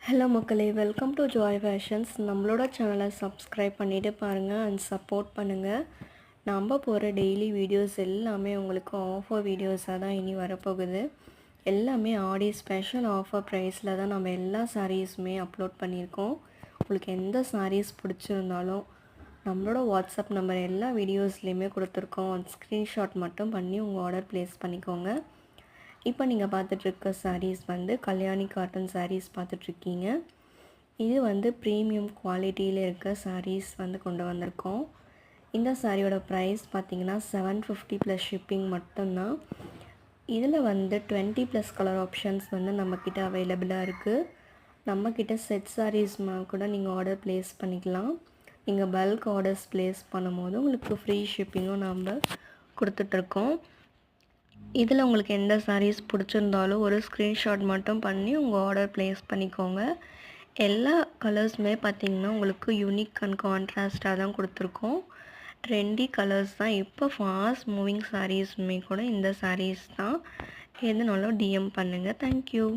Hello மக்களே, welcome to Joy fashions. நம்மளோட சேனலை சப்ஸ்கிரைப் பண்ணிவிட்டு பாருங்கள் அண்ட் சப்போர்ட் பண்ணுங்கள். நம்ம போகிற டெய்லி வீடியோஸ் எல்லாமே உங்களுக்கு ஆஃபர் வீடியோஸாக தான் இனி வரப்போகுது. எல்லாமே ஆடி ஸ்பெஷல் ஆஃபர் ப்ரைஸில் தான் நம்ம எல்லா சாரீஸுமே அப்லோட் பண்ணியிருக்கோம். உங்களுக்கு எந்த சாரீஸ் பிடிச்சிருந்தாலும் நம்மளோட வாட்ஸ்அப் நம்பர் எல்லா வீடியோஸ்லேயுமே கொடுத்துருக்கோம். ஸ்க்ரீன்ஷாட் மட்டும் பண்ணி உங்கள் ஆர்டர் ப்ளேஸ் பண்ணிக்கோங்க. இப்போ நீங்கள் பார்த்துட்ருக்க சாரீஸ் வந்து கல்யாணி காட்டன் சாரீஸ் பார்த்துட்ருக்கீங்க. இது வந்து ப்ரீமியம் குவாலிட்டியில் இருக்க சாரீஸ் வந்து கொண்டு வந்திருக்கோம். இந்த சாரியோட ப்ரைஸ் பார்த்திங்கன்னா 750 ப்ளஸ் ஷிப்பிங் மட்டும்தான். இதில் வந்து 20 ப்ளஸ் கலர் ஆப்ஷன்ஸ் வந்து நம்மக்கிட்ட அவைலபிளாக இருக்குது. நம்மக்கிட்ட செட் சாரீஸ் கூட நீங்கள் ஆர்டர் ப்ளேஸ் பண்ணிக்கலாம். நீங்கள் பல்க் ஆர்டர்ஸ் ப்ளேஸ் பண்ணும்போது உங்களுக்கு ஃப்ரீ ஷிப்பிங்கும் நம்ம கொடுத்துட்ருக்கோம். இதில் உங்களுக்கு எந்த சாரீஸ் பிடிச்சிருந்தாலும் ஒரு ஸ்க்ரீன்ஷாட் மட்டும் பண்ணி உங்கள் ஆர்டர் ப்ளேஸ் பண்ணிக்கோங்க. எல்லா கலர்ஸுமே பார்த்திங்கன்னா உங்களுக்கு யூனிக் அண்ட் கான்ட்ராஸ்டாக தான் கொடுத்துருக்கோம். ட்ரெண்டி கலர்ஸ் தான். இப்போ ஃபாஸ்ட் மூவிங் சாரீஸுமே கூட இந்த சாரீஸ் தான். எதுனாலும் டிஎம் பண்ணுங்கள். தேங்க்யூ.